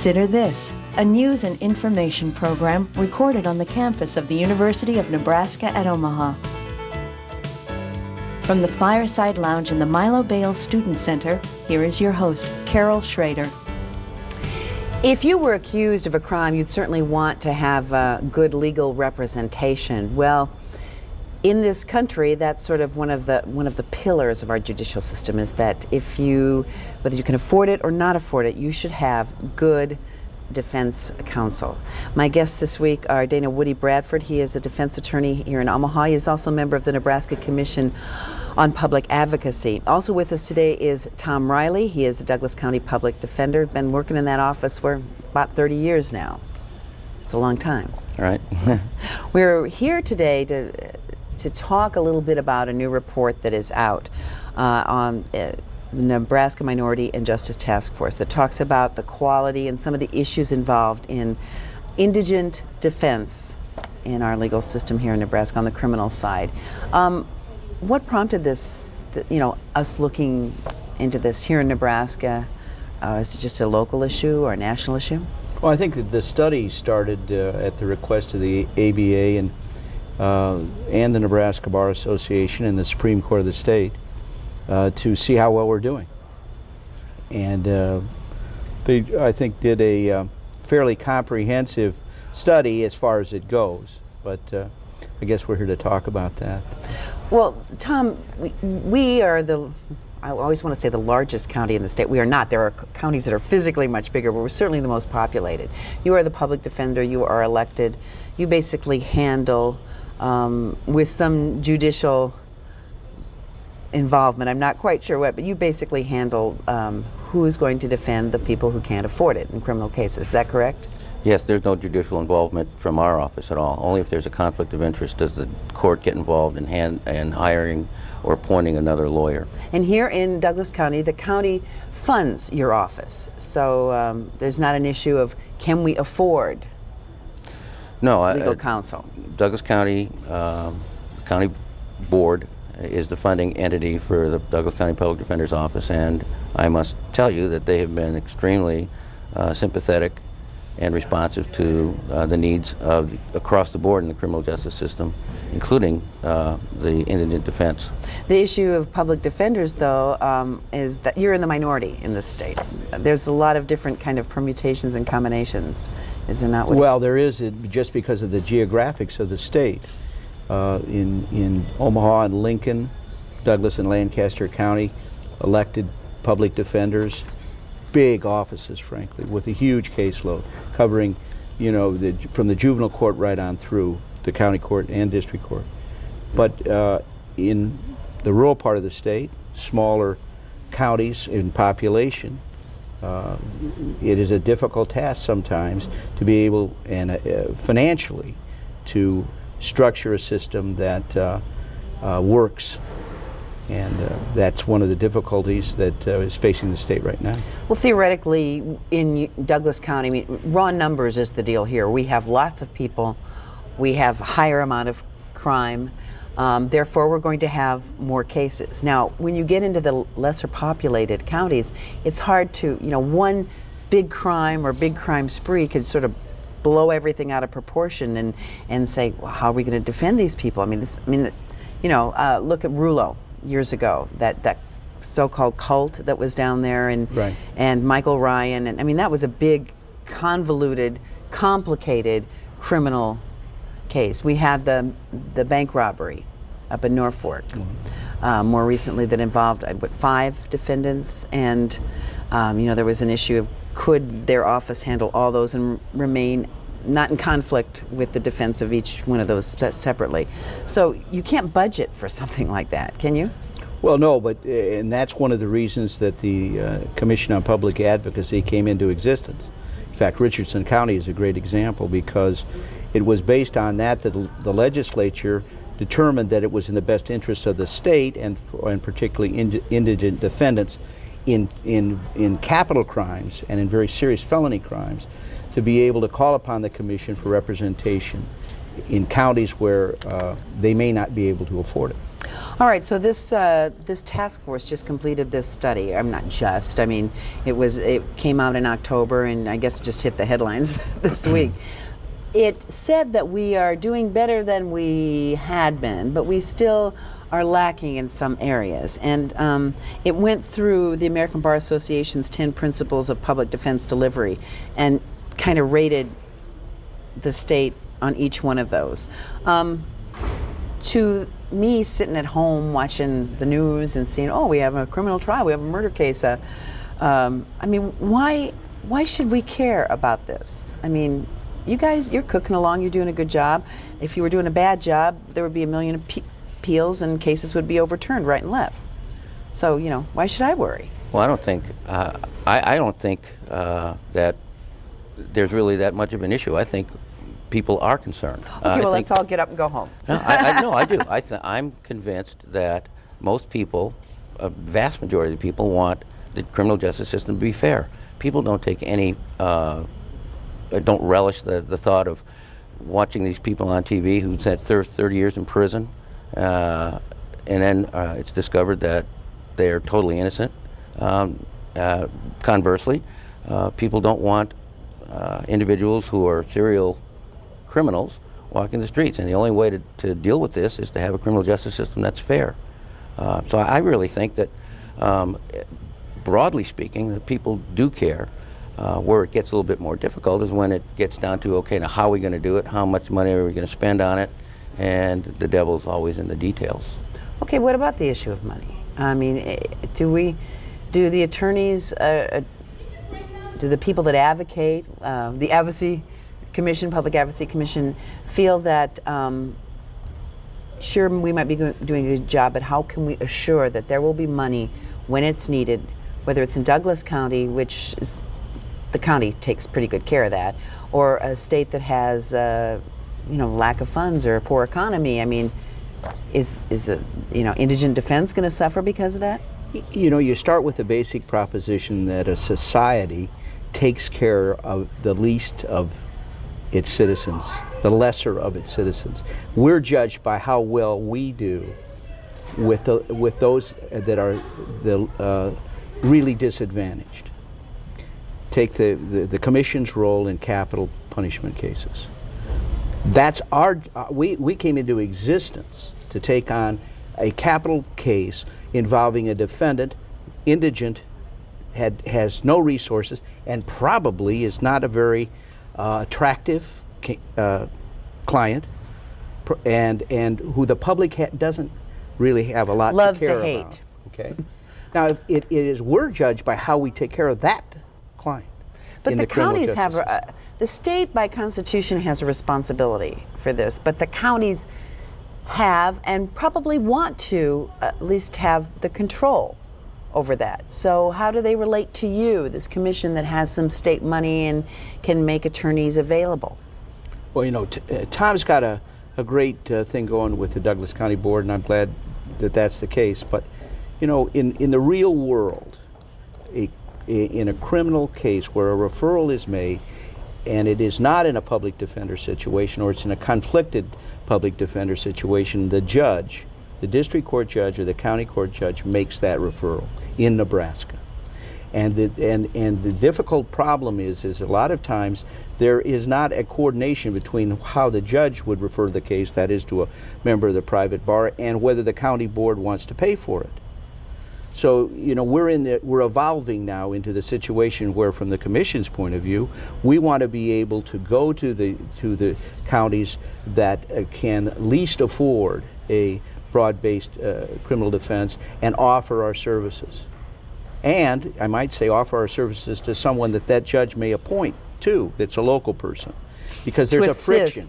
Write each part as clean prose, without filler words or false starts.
Consider this, a news and information program recorded on the campus of the University of Nebraska at Omaha. From the Fireside Lounge in the Milo Bales Student Center, here is your host, Carol Schrader. If you were accused of a crime, you'd certainly want to have good legal representation. Well, in this country, that's sort of one of the pillars of our judicial system, is that whether you can afford it or not afford it, you should have good defense counsel. My guests this week are Dana Woody Bradford. He is a defense attorney here in Omaha. He is also a member of the Nebraska Commission on Public Advocacy. Also with us today is Tom Riley. He is a Douglas County Public Defender. Been working in that office for about 30 years now. It's a long time. All right. We're here today to talk a little bit about a new report that is out on the Nebraska Minority and Justice Task Force that talks about the quality and some of the issues involved in indigent defense in our legal system here in Nebraska on the criminal side. What prompted this, us looking into this here in Nebraska? Is it just a local issue or a national issue? Well, I think that the study started at the request of the ABA and the Nebraska Bar Association and the Supreme Court of the state to see how well we're doing. And they, I think, did a fairly comprehensive study as far as it goes. But I guess we're here to talk about that. Well, Tom, we are I always want to say the largest county in the state. We are not. There are counties that are physically much bigger, but we're certainly the most populated. You are the public defender. You are elected. You basically handle, with some judicial involvement, I'm not quite sure what, but you basically handle who is going to defend the people who can't afford it in criminal cases. Is that correct? Yes, there's no judicial involvement from our office at all. Only if there's a conflict of interest does the court get involved in hiring or appointing another lawyer. And here in Douglas County, the county funds your office. So there's not an issue of can we afford legal counsel? Douglas County, County Board is the funding entity for the Douglas County Public Defender's Office, and I must tell you that they have been extremely sympathetic and responsive to the needs of across the board in the criminal justice system, including the indigent defense. The issue of public defenders, though, is that you're in the minority in this state. There's a lot of different kind of permutations and combinations, is there not? Well, there is, just because of the geographics of the state. In Omaha and Lincoln, Douglas and Lancaster County, elected public defenders, big offices, frankly, with a huge caseload, covering, from the juvenile court right on through the county court and district court. But in the rural part of the state, smaller counties in population, it is a difficult task sometimes to be able, and financially, to structure a system that works. And that's one of the difficulties that is facing the state right now. Well, theoretically, in Douglas County, raw numbers is the deal here. We have lots of people. We have a higher amount of crime. Therefore, we're going to have more cases. Now, when you get into the lesser populated counties, it's hard to, one big crime or big crime spree could sort of blow everything out of proportion and say, well, how are we going to defend these people? Look at Rulo. Years ago, that so-called cult that was down there, and Michael Ryan, and that was a big, convoluted, complicated criminal case. We had the bank robbery up in Norfolk, more recently, that involved 5 defendants, and there was an issue of could their office handle all those and remain not in conflict with the defense of each one of those separately. So you can't budget for something like that, can you? Well, no, and that's one of the reasons that the Commission on Public Advocacy came into existence. In fact, Richardson County is a great example, because it was based on that the legislature determined that it was in the best interest of the state and particularly indigent defendants in capital crimes and in very serious felony crimes to be able to call upon the commission for representation in counties where they may not be able to afford it. All right, so this this task force just completed this study. I'm not just. I mean, it came out in October, and I guess just hit the headlines this week. It said that we are doing better than we had been, but we still are lacking in some areas. And it went through the American Bar Association's 10 Principles of Public Defense Delivery and kind of rated the state on each one of those. To me, sitting at home watching the news and seeing, oh, we have a criminal trial, we have a murder case. I mean, why should we care about this? I mean, you guys, you're cooking along, you're doing a good job. If you were doing a bad job, there would be a million appeals and cases would be overturned right and left. So, you know, why should I worry? Well, I don't think that there's really that much of an issue. I think people are concerned. Okay, well, let's all get up and go home. No, I do. I'm convinced that most people, a vast majority of the people, want the criminal justice system to be fair. People don't take any, don't relish the thought of watching these people on TV who spent 30 years in prison, and then it's discovered that they are totally innocent. Conversely, people don't want individuals who are serial criminals walking the streets, and the only way to deal with this is to have a criminal justice system that's fair. So I really think that, broadly speaking, that people do care. Where it gets a little bit more difficult is when it gets down to, okay, now how are we going to do it? How much money are we going to spend on it? And the devil's always in the details. Okay, what about the issue of money? I mean, do the attorneys, do the people that advocate, the Advocacy Commission, Public Advocacy Commission, feel that, sure, we might be doing a good job, but how can we assure that there will be money when it's needed, whether it's in Douglas County, which is, the county takes pretty good care of that, or a state that has, you know, lack of funds or a poor economy? I mean, is the, you know, indigent defense going to suffer because of that? You know, you start with the basic proposition that a society takes care of the least of its citizens, the lesser of its citizens. We're judged by how well we do with those that are really disadvantaged. Take the commission's role in capital punishment cases. That's we came into existence to take on a capital case involving a defendant, indigent, has no resources, and probably is not a very attractive client, and who the public doesn't really have a lot loves to care to hate. about. Okay. Now, we're judged by how we take care of that client. But the counties have, the state by constitution has a responsibility for this, but the counties have and probably want to at least have the control over that. So how do they relate to you, this commission that has some state money and can make attorneys available? Well, you know, Tom's got a great thing going with the Douglas County Board, and I'm glad that that's the case. But, you know, in the real world, in a criminal case where a referral is made and it is not in a public defender situation, or it's in a conflicted public defender situation, the judge, the district court judge or the county court judge, makes that referral in Nebraska. And the difficult problem is a lot of times there is not a coordination between how the judge would refer the case, that is to a member of the private bar, and whether the county board wants to pay for it. So, you know, we're evolving now into the situation where, from the commission's point of view, we want to be able to go to the counties that can least afford a broad-based criminal defense and offer our services. And I might say offer our services to someone that judge may appoint too, that's a local person, because there's a friction.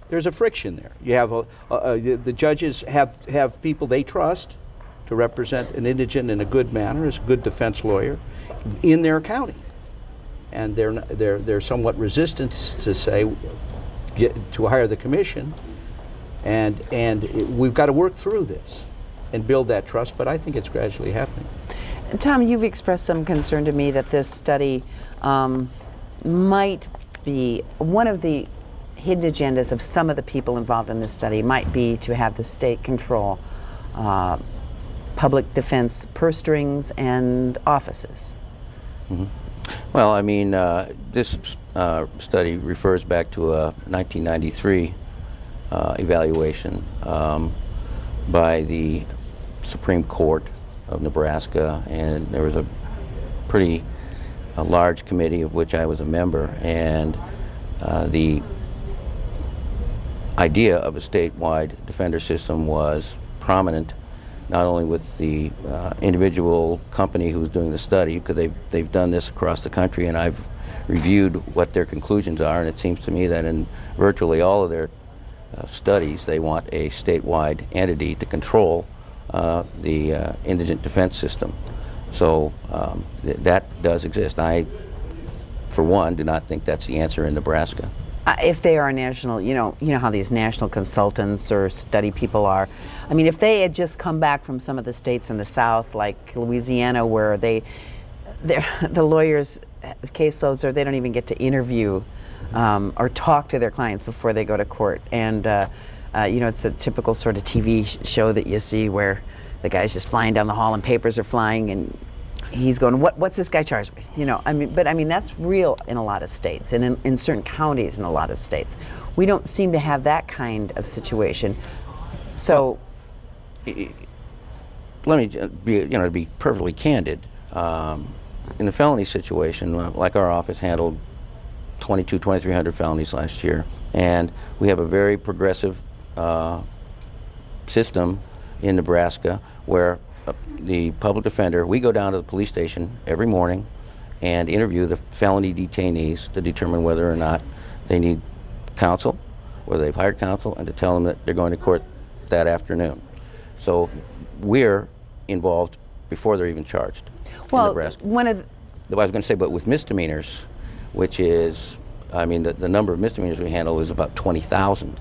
There's a friction there. You have the judges have people they trust to represent an indigent in a good manner, as a good defense lawyer, in their county, and they're somewhat resistant to say to hire the commission, and we've got to work through this and build that trust. But I think it's gradually happening. Tom, you've expressed some concern to me that this study might be one of the hidden agendas of some of the people involved in this study might be to have the state control public defense purse strings and offices? Well, I mean, this study refers back to a 1993 evaluation by the Supreme Court of Nebraska, and there was a pretty large committee of which I was a member, and the idea of a statewide defender system was prominent not only with the individual company who's doing the study, because they've done this across the country, and I've reviewed what their conclusions are, and it seems to me that in virtually all of their studies they want a statewide entity to control the indigent defense system. So that does exist. I, for one, do not think that's the answer in Nebraska. If they are national, you know how these national consultants or study people are. I mean, if they had just come back from some of the states in the South, like Louisiana, where the lawyers' caseloads are, they don't even get to interview or talk to their clients before they go to court. And it's a typical sort of TV show that you see where the guy's just flying down the hall and papers are flying and he's going, what's this guy charged with? But that's real in a lot of states and in certain counties in a lot of states. We don't seem to have that kind of situation. So, let me be perfectly candid. In the felony situation, like our office handled 2,300 felonies last year, and we have a very progressive system in Nebraska where the public defender, we go down to the police station every morning and interview the felony detainees to determine whether or not they need counsel, whether they've hired counsel, and to tell them that they're going to court that afternoon. So we're involved before they're even charged in Nebraska. I was going to say, but with misdemeanors, which is, the number of misdemeanors we handle is about 20,000,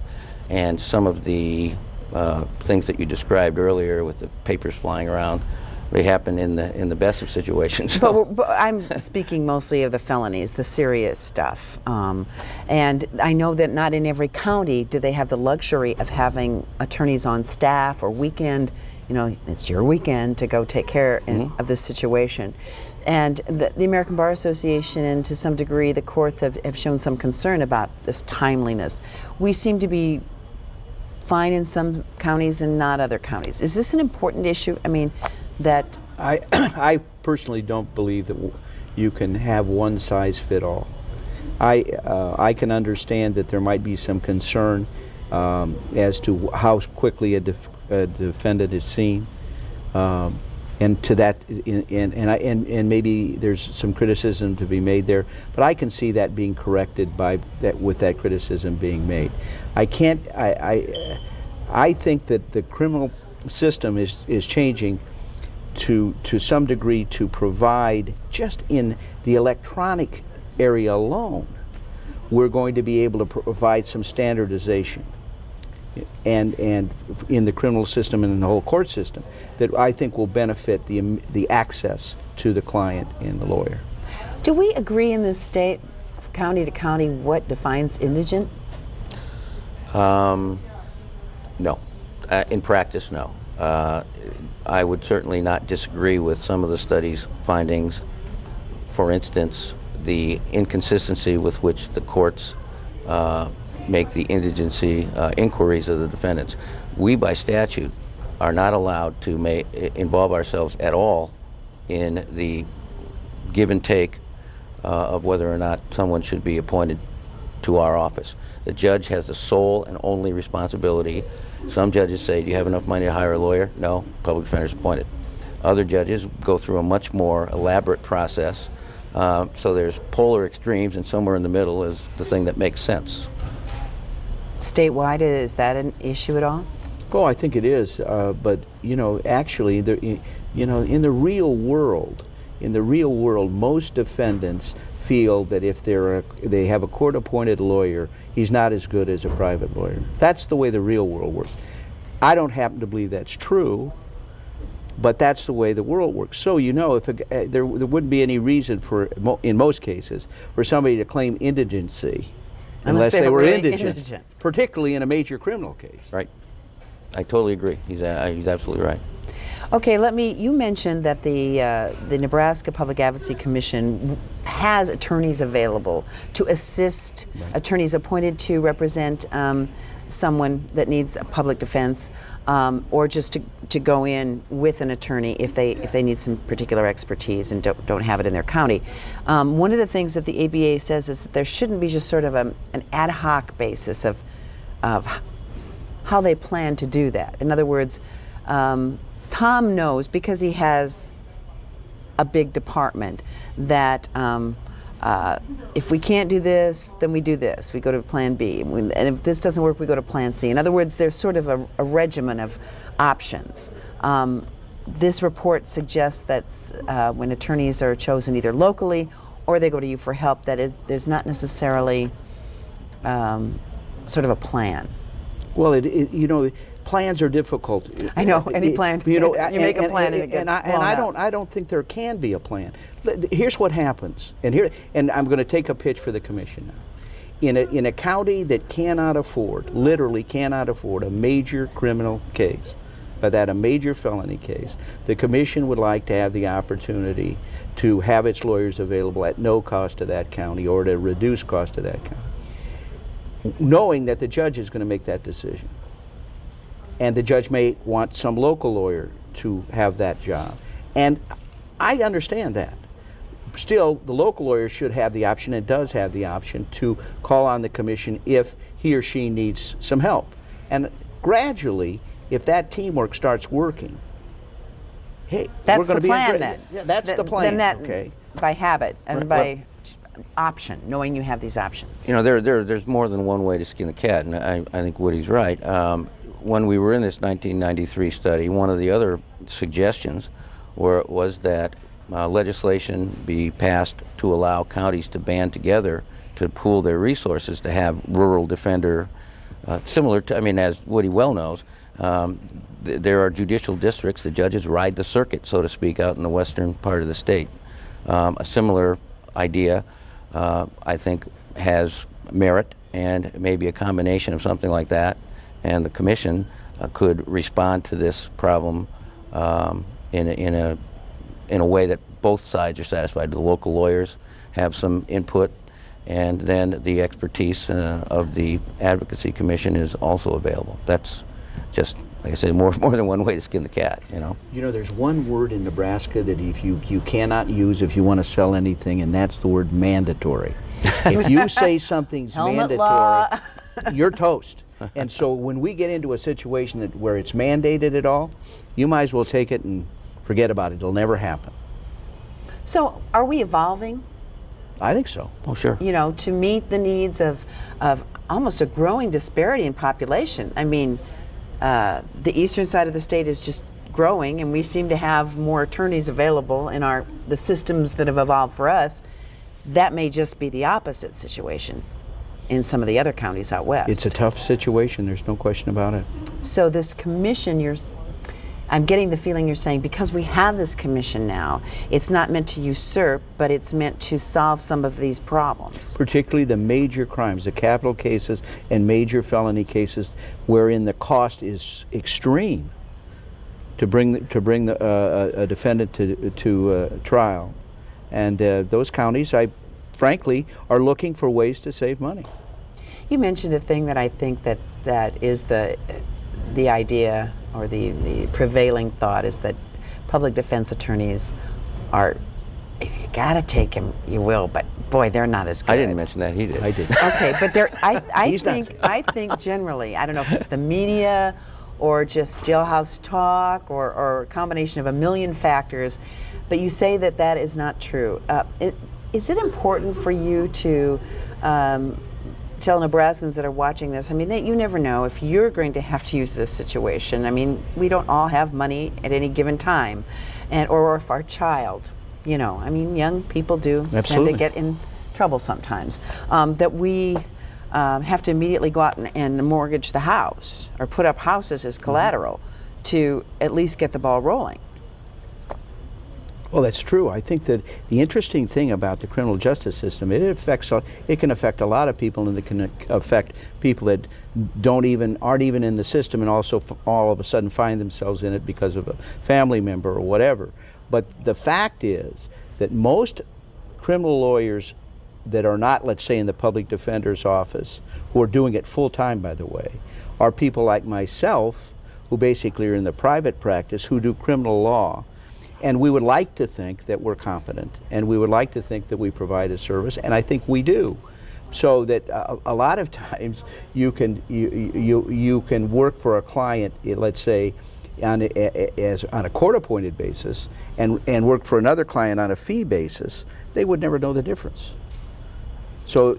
and some of the things that you described earlier with the papers flying around, they happen in the best of situations. But I'm speaking mostly of the felonies, the serious stuff. And I know that not in every county do they have the luxury of having attorneys on staff or weekend, it's your weekend to go take care of this situation. And the American Bar Association and to some degree the courts have shown some concern about this timeliness. We seem to be fine in some counties and not other counties. Is this an important issue? That I personally don't believe that you can have one size fit all. I can understand that there might be some concern as to how quickly a defendant is seen, and to that, and maybe there's some criticism to be made there. But I can see that being corrected with that criticism being made. I think that the criminal system is changing to some degree to provide, just in the electronic area alone, we're going to be able to provide some standardization and in the criminal system and in the whole court system that I think will benefit the access to the client and the lawyer. Do we agree in this state, county to county, what defines indigent? No. In practice, no. I would certainly not disagree with some of the study's findings. For instance, the inconsistency with which the courts make the indigency inquiries of the defendants. We, by statute, are not allowed to involve ourselves at all in the give and take of whether or not someone should be appointed to our office. The judge has the sole and only responsibility. Some judges say, do you have enough money to hire a lawyer? No, public defender's appointed. Other judges go through a much more elaborate process. So there's polar extremes, and somewhere in the middle is the thing that makes sense. Statewide, is that an issue at all? Oh, I think it is. But actually, in the real world, most defendants feel that if they have a court-appointed lawyer, he's not as good as a private lawyer. That's the way the real world works. I don't happen to believe that's true, but that's the way the world works. So if there wouldn't be any reason in most cases, for somebody to claim indigency unless they were really indigent, particularly in a major criminal case. Right. I totally agree. He's absolutely right. Okay, you mentioned that the Nebraska Public Advocacy Commission has attorneys available to assist, attorneys appointed to represent someone that needs a public defense, or just to go in with an attorney if they need some particular expertise and don't have it in their county. One of the things that the ABA says is that there shouldn't be just sort of an ad hoc basis of how they plan to do that. In other words, Tom knows, because he has a big department, that if we can't do this, then we do this. We go to plan B. And if this doesn't work, we go to plan C. In other words, there's sort of a regimen of options. This report suggests that when attorneys are chosen either locally or they go to you for help, there's not necessarily sort of a plan. Well, plans are difficult. I know, any plan. You make a plan and it gets blown up. I don't think there can be a plan. Here's what happens, and I'm going to take a pitch for the commission now. In a county that literally cannot afford a major criminal case, by that a major felony case, the commission would like to have the opportunity to have its lawyers available at no cost to that county or at a reduced cost to that county, knowing that the judge is going to make that decision. And the judge may want some local lawyer to have that job. And I understand that. Still, the local lawyer should have the option, and does have the option, to call on the commission if he or she needs some help. And gradually, if that teamwork starts working, hey, that's we're going to the be plan then. Yeah, that's the plan. Then that, okay. by habit and by option, knowing you have these options. There's more than one way to skin the cat, and I think Woody's right. When we were in this 1993 study, one of the other suggestions was that legislation be passed to allow counties to band together to pool their resources to have rural defender, similar to, as Woody well knows, there are judicial districts, the judges ride the circuit, so to speak, out in the western part of the state. A similar idea, I think, has merit, and maybe a combination of something like that, and the commission could respond to this problem in a way that both sides are satisfied. The local lawyers have some input, and then the expertise of the advocacy commission is also available. That's just, like I said, more than one way to skin the cat. There's one word in Nebraska that you cannot use if you want to sell anything, and that's the word mandatory. If you say something's mandatory, you're toast. And so when we get into a situation where it's mandated at all, you might as well take it and forget about it. It'll never happen. So are we evolving? I think so. Oh, sure. To meet the needs of almost a growing disparity in population. The eastern side of the state is just growing, and we seem to have more attorneys available in the systems that have evolved for us. That may just be the opposite situation in some of the other counties out west. It's a tough situation, there's no question about it. So this commission, I'm getting the feeling you're saying, because we have this commission now, it's not meant to usurp, but it's meant to solve some of these problems. Particularly the major crimes, the capital cases and major felony cases, wherein the cost is extreme to bring a defendant to trial. And those counties, frankly, are looking for ways to save money. You mentioned a thing that I think that is the idea, or the prevailing thought, is that public defense attorneys are, if you gotta take them, you will, but boy, they're not as good. I didn't mention that, he did. I did. Okay, but I think generally, I don't know if it's the media or just jailhouse talk or a combination of a million factors, but you say that is not true. Is it important for you to tell Nebraskans that are watching this, you never know if you're going to have to use this situation. We don't all have money at any given time, or if our child, young people do tend to get in trouble sometimes, that we have to immediately go out and mortgage the house or put up houses as collateral to at least get the ball rolling. Well, that's true. I think that the interesting thing about the criminal justice system, it can affect a lot of people, and it can affect people that aren't even in the system, and also all of a sudden find themselves in it because of a family member or whatever. But the fact is that most criminal lawyers that are not, let's say, in the public defender's office, who are doing it full time, by the way, are people like myself, who basically are in the private practice, who do criminal law. And we would like to think that we're competent, and we would like to think that we provide a service, and I think we do. So that a lot of times you can work for a client, let's say, on a court-appointed basis, and work for another client on a fee basis. They would never know the difference. So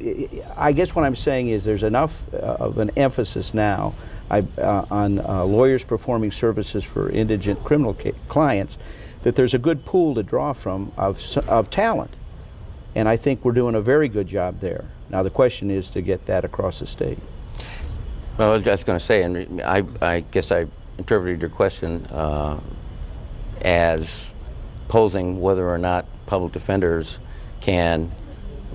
I guess what I'm saying is there's enough of an emphasis now on lawyers performing services for indigent criminal clients, that there's a good pool to draw from of talent. And I think we're doing a very good job there. Now the question is to get that across the state. Well, I was just going to say, and I guess I interpreted your question as posing whether or not public defenders can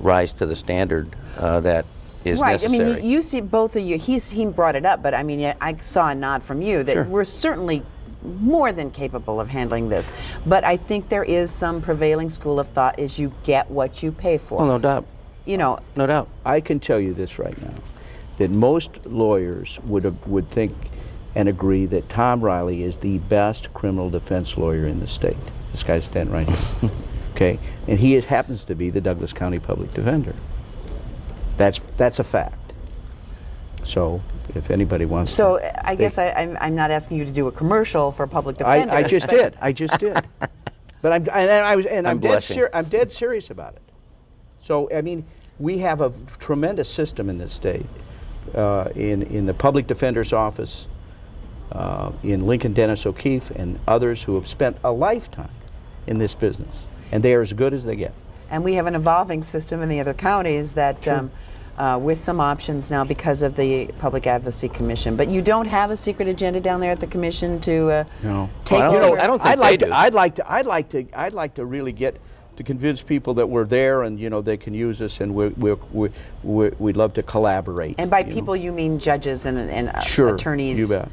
rise to the standard that is right. necessary. I mean, you see both of you, he brought it up, but I mean, I saw a nod from you that Sure. we're certainly more than capable of handling this. But I think there is some prevailing school of thought is you get what you pay for. Well, no doubt. You know, No doubt. I can tell you this right now, that most lawyers would think and agree that Tom Riley is the best criminal defense lawyer in the state. This guy's standing right here. Okay, and he happens to be the Douglas County Public Defender. That's a fact. So, if anybody wants so to, I guess I'm not asking you to do a commercial for public defenders. I just but- did. But I'm blushing. dead serious about it. So I mean, we have a tremendous system in this state, in the public defender's office, in Lincoln Dennis O'Keefe, and others who have spent a lifetime in this business, and they are as good as they get. And we have an evolving system in the other counties that, with some options now because of the Public Advocacy Commission. But you don't have a secret agenda down there at the commission to No. take Well, over. I don't think they do. I'd like to really get to convince people that we're there, and they can use us, and we'd love to collaborate. And by you know. people, you mean judges and Sure, attorneys you bet.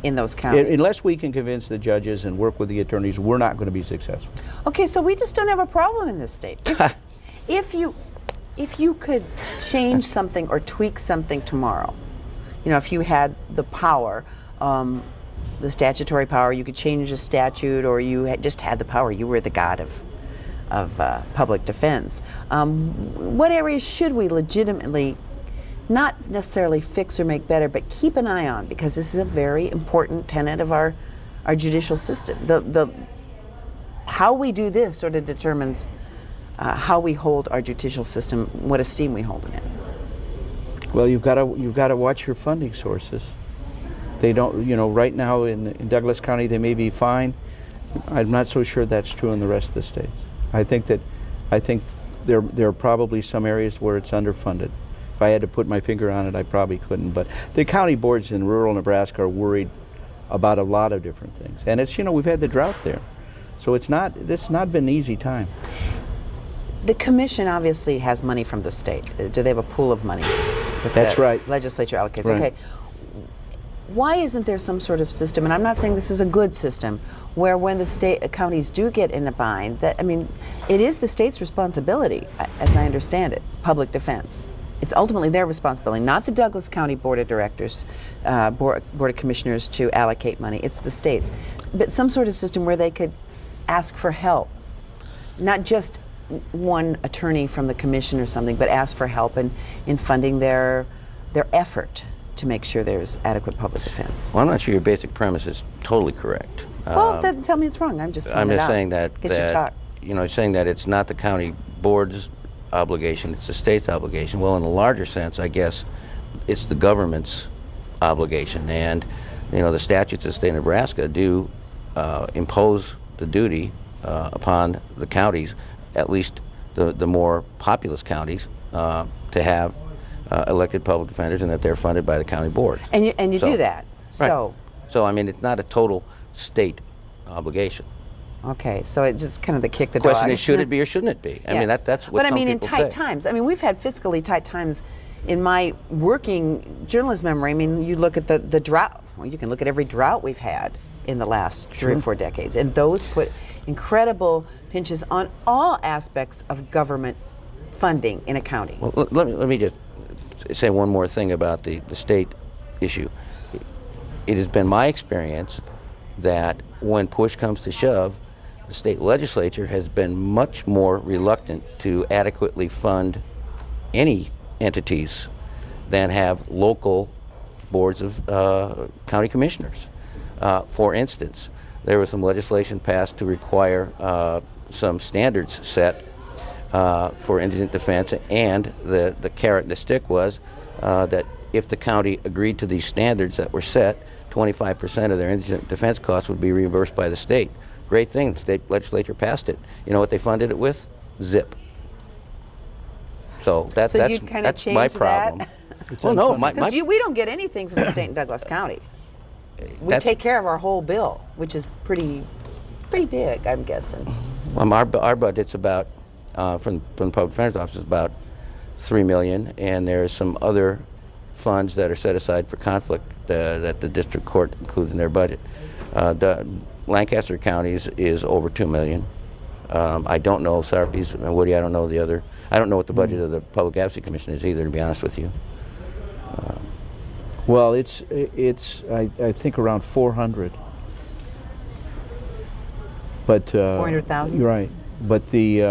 in those counties. Unless we can convince the judges and work with the attorneys, we're not going to be successful. Okay, so we just don't have a problem in this state. If you could change something or tweak something tomorrow, if you had the power, the statutory power, you could change a statute, or you just had the power, you were the god of public defense. What areas should we legitimately not necessarily fix or make better, but keep an eye on, because this is a very important tenet of our judicial system. The how we do this sort of determines how we hold our judicial system, what esteem we hold in it. Well, you've got to watch your funding sources. They don't, right now in Douglas County they may be fine. I'm not so sure that's true in the rest of the states. I think there are probably some areas where it's underfunded. If I had to put my finger on it, I probably couldn't. But the county boards in rural Nebraska are worried about a lot of different things. And it's, we've had the drought there. So it's not been an easy time. The commission obviously has money from the state. Do they have a pool of money that That's the right. legislature allocates? Right. Okay. Why isn't there some sort of system, and I'm not saying this is a good system, where when the counties do get in a bind, it is the state's responsibility, as I understand it, public defense. It's ultimately their responsibility, not the Douglas County Board of Directors, Board of Commissioners to allocate money. It's the states. But some sort of system where they could ask for help, not just one attorney from the commission or something, but ask for help in funding their effort to make sure there's adequate public defense. Well, I'm not sure your basic premise is totally correct. Well, then tell me it's wrong. I'm just I'm pointing it just out. saying that, Get you talk. saying that it's not the county board's obligation, it's the state's obligation. Well, in a larger sense, I guess it's the government's obligation. And, the statutes of the state of Nebraska do impose the duty upon the counties, at least the more populous counties, to have elected public defenders, and that they're funded by the county board. And you So- do that. So Right. So, it's not a total state obligation. Okay, so it's just kind of the kick the The dog. question is, should it be or shouldn't it be? I Yeah. mean, that's what But I some mean, in people tight say. times. I mean, we've had fiscally tight times in my working journalist memory. I mean, you look at the drought. Well, you can look at every drought we've had in the last 3 or 4 decades, and those put incredible pinches on all aspects of government funding in a county. Well, let me just say one more thing about the state issue. It has been my experience that when push comes to shove, the state legislature has been much more reluctant to adequately fund any entities than have local boards of county commissioners. For instance, there was some legislation passed to require some standards set for indigent defense, and the carrot and the stick was that if the county agreed to these standards that were set, 25% of their indigent defense costs would be reimbursed by the state. Great thing, the state legislature passed it. You know what they funded it with? Zip. So So you that's kind of that's my changed that? problem. Well, no, Because we don't get anything from the state in Douglas County. We That's- take care of our whole bill, which is pretty big, I'm guessing. our budget's about from the public defender's office is about $3 million, and there's some other funds that are set aside for conflict that the district court includes in their budget. Lancaster County's is over $2 million. I don't know Sarpy's and Woody. I don't know the other. I don't know what the budget of the Public Advocacy Commission is either, to be honest with you. Well, it's I think around 400. But 400,000? Right. But the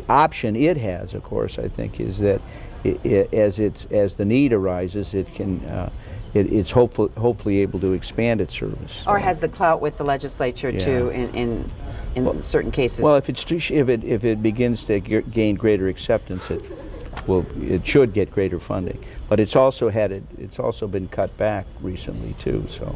option it has, of course, I think, is that as the need arises, it can it's hopefully able to expand its service. Or has the clout with the legislature too in certain cases. Well, if it begins to gain greater acceptance, it should get greater funding. But it's also been cut back recently too. So.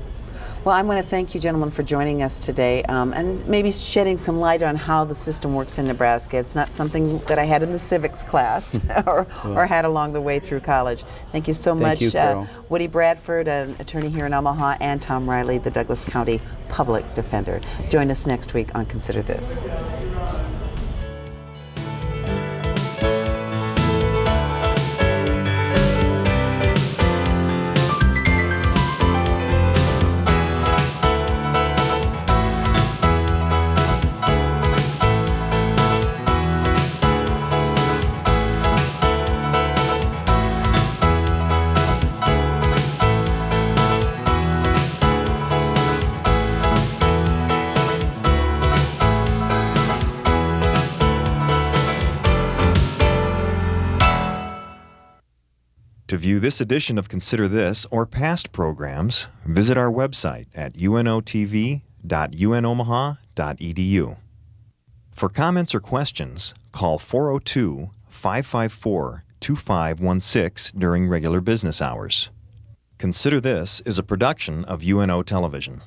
Well, I want to thank you, gentlemen, for joining us today and maybe shedding some light on how the system works in Nebraska. It's not something that I had in the civics class or had along the way through college. Thank you so much, you, Carol. Woody Bradford, an attorney here in Omaha, and Tom Riley, the Douglas County Public Defender. Join us next week on Consider This. To view this edition of Consider This or past programs, visit our website at unotv.unomaha.edu. For comments or questions, call 402-554-2516 during regular business hours. Consider This is a production of UNO Television.